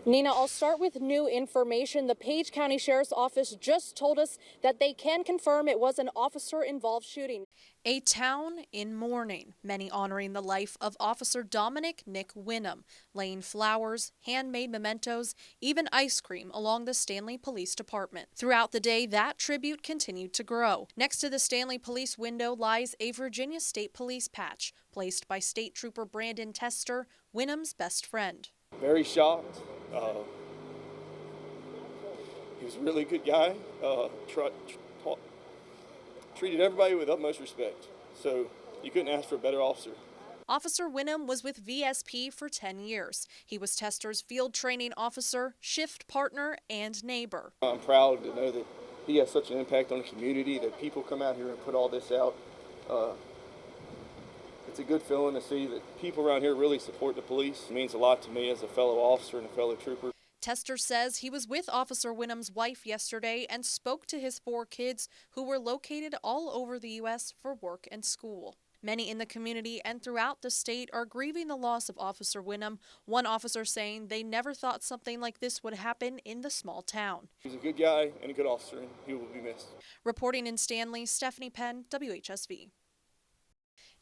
Nina, I'll start with new information. The Page County Sheriff's Office just told us that they can confirm it was an officer-involved shooting. A town in mourning, many honoring the life of Officer Nick Winum, laying flowers, handmade mementos, even ice cream along the Stanley Police Department. Throughout the day, that tribute continued to grow. Next to the Stanley Police window lies a Virginia State Police patch, placed by State Trooper Brandon Tester, Winum's best friend. Very shocked. He was a really good guy. Treated everybody with utmost respect. So you couldn't ask for a better officer. Officer Winum was with VSP for 10 years. He was Tester's field training officer, shift partner, and neighbor. I'm proud to know that he has such an impact on the community, that people come out here and put all this out. It's a good feeling to see that people around here really support the police. It means a lot to me as a fellow officer and a fellow trooper. Tester says he was with Officer Winum's wife yesterday and spoke to his 4 kids who were located all over the U.S. for work and school. Many in the community and throughout the state are grieving the loss of Officer Winum, one officer saying they never thought something like this would happen in the small town. He's a good guy and a good officer, and he will be missed. Reporting in Stanley, Stephanie Penn, WHSV.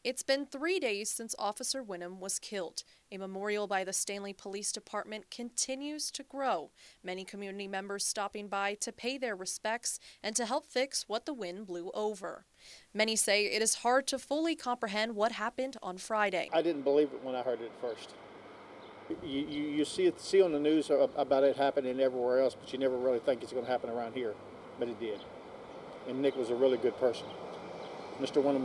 It's been 3 days since Officer Winum was killed. A memorial by the Stanley Police Department continues to grow. Many community members stopping by to pay their respects and to help fix what the wind blew over. Many say it is hard to fully comprehend what happened on Friday. I didn't believe it when I heard it first. You see on the news about it happening everywhere else, but you never really think it's going to happen around here. But it did. And Nick was a really good person. Mr. Winum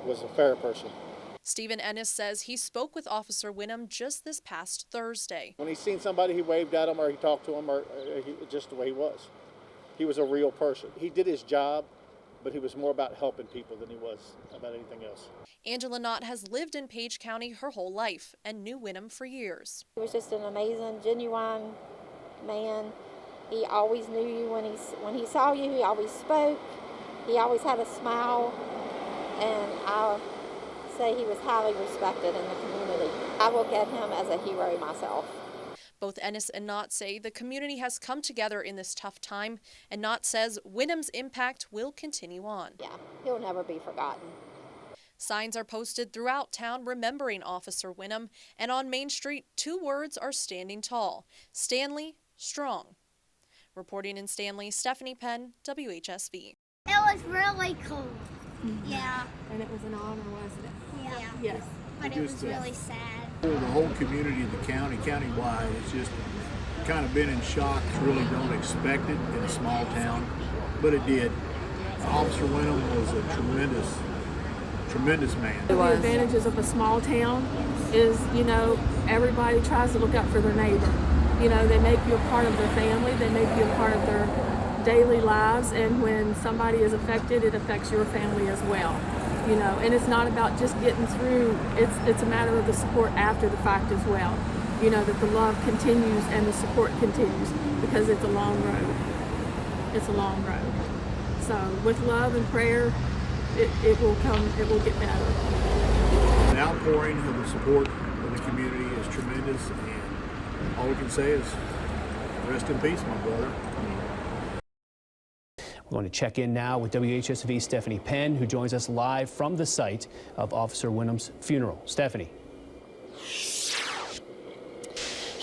was a fair person. Stephen Ennis says he spoke with Officer Winum just this past Thursday. When he seen somebody, he waved at him or he talked to him, or just the way he was. He was a real person. He did his job, but he was more about helping people than he was about anything else. Angela Knott has lived in Page County her whole life and knew Winum for years. He was just an amazing, genuine man. He always knew you when he saw you. He always spoke. He always had a smile. And I say he was highly respected in the community. I look at him as a hero myself. Both Ennis and Knott say the community has come together in this tough time, and Knott says Winum's impact will continue on. Yeah, he'll never be forgotten. Signs are posted throughout town remembering Officer Winum, and on Main Street, 2 words are standing tall: Stanley, strong. Reporting in Stanley, Stephanie Penn, WHSV. It was really cool. Yeah. And it was an honor, wasn't it? Yeah. Yes. But it was really sad. The whole community, the countywide, it's just kind of been in shock. Really don't expect it in a small town, but it did. Officer Winum was a tremendous man. The advantages of a small town is, everybody tries to look out for their neighbor. They make you a part of their family. They make you a part of their daily lives, and when somebody is affected, it affects your family as well. And it's not about just getting through, it's a matter of the support after the fact as well. That the love continues and the support continues, because it's a long road. It's a long road. So with love and prayer, it will get better. The outpouring of the support of the community is tremendous, and all we can say is rest in peace, my brother. We're going to check in now with WHSV's Stephanie Penn, who joins us live from the site of Officer Winum's funeral. Stephanie.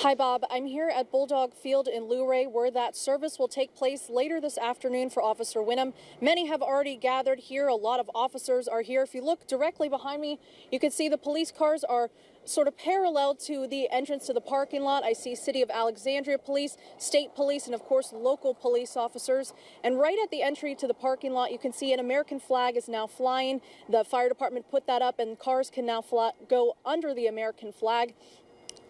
Hi, Bob. I'm here at Bulldog Field in Luray, where that service will take place later this afternoon for Officer Winum. Many have already gathered here. A lot of officers are here. If you look directly behind me, you can see the police cars are sort of parallel to the entrance to the parking lot. I see City of Alexandria Police, State Police, and of course local police officers. And right at the entry to the parking lot, you can see an American flag is now flying. The fire department put that up, and cars can now go under the American flag.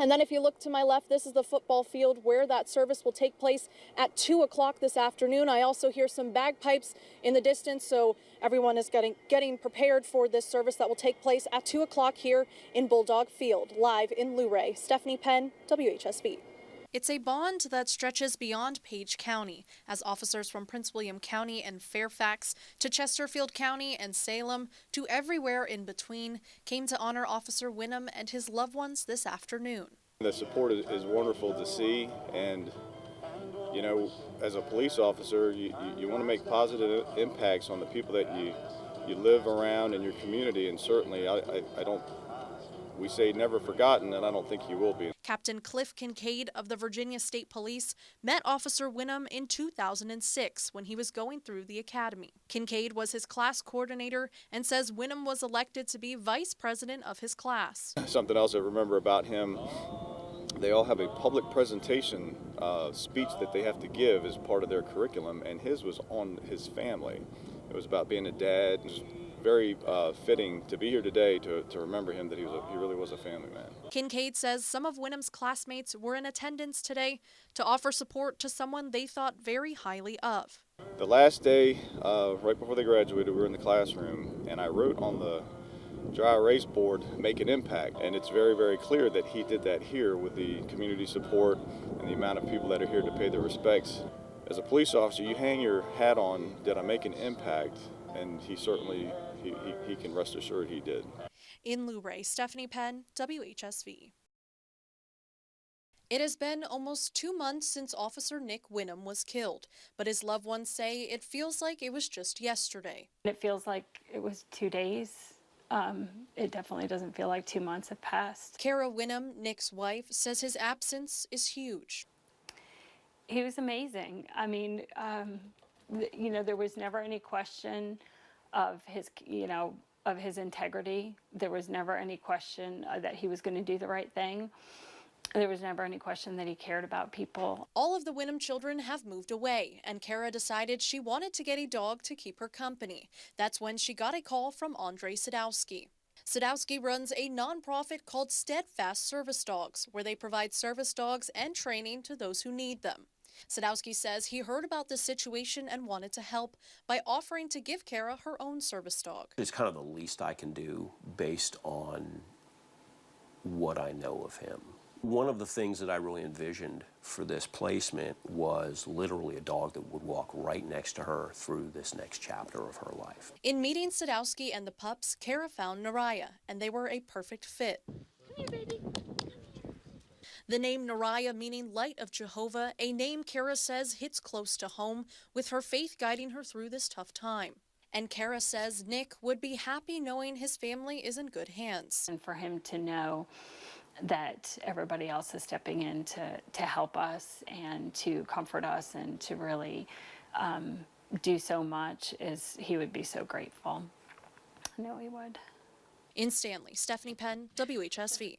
And then if you look to my left, this is the football field where that service will take place at 2 o'clock this afternoon. I also hear some bagpipes in the distance, so everyone is getting prepared for this service that will take place at 2 o'clock here in Bulldog Field. Live in Luray, Stephanie Penn, WHSV. It's a bond that stretches beyond Page County, as officers from Prince William County and Fairfax to Chesterfield County and Salem to everywhere in between came to honor Officer Winum and his loved ones this afternoon. The support is wonderful to see, and you know, as a police officer, you want to make positive impacts on the people that you live around in your community, and certainly I don't, we say never forgotten, and I don't think you will be. Captain Cliff Kincaid of the Virginia State Police met Officer Winum in 2006 when he was going through the academy. Kincaid was his class coordinator and says Winum was elected to be vice president of his class. Something else I remember about him, they all have a public presentation speech that they have to give as part of their curriculum, and his was on his family. It was about being a dad. It was very fitting to be here today to remember him, that he really was a family man. Kincaid says some of Winum's classmates were in attendance today to offer support to someone they thought very highly of. The last day, right before they graduated, we were in the classroom, and I wrote on the dry erase board, "Make an impact," and it's very, very clear that he did that here with the community support and the amount of people that are here to pay their respects. As a police officer, you hang your hat on, did I make an impact? And he certainly, he can rest assured he did. In Luray, Stephanie Penn, WHSV. It has been almost 2 months since Officer Nick Winum was killed, but his loved ones say it feels like it was just yesterday. It feels like it was 2 days. It definitely doesn't feel like 2 months have passed. Kara Winum, Nick's wife, says his absence is huge. He was amazing. I mean, you know, there was never any question of his, of his integrity. There was never any question that he was going to do the right thing. There was never any question that he cared about people. All of the Winum children have moved away, and Kara decided she wanted to get a dog to keep her company. That's when she got a call from Andre Sadowski. Sadowski runs a nonprofit called Steadfast Service Dogs, where they provide service dogs and training to those who need them. Sadowski says he heard about this situation and wanted to help by offering to give Kara her own service dog. It's kind of the least I can do based on what I know of him. One of the things that I really envisioned for this placement was literally a dog that would walk right next to her through this next chapter of her life. In meeting Sadowski and the pups, Kara found Naraya, and they were a perfect fit. Come here, baby. The name Naraya, meaning Light of Jehovah, a name Kara says hits close to home, with her faith guiding her through this tough time. And Kara says Nick would be happy knowing his family is in good hands. And for him to know that everybody else is stepping in to help us and to comfort us and to really do so much, he would be so grateful. I know he would. In Stanley, Stephanie Penn, WHSV.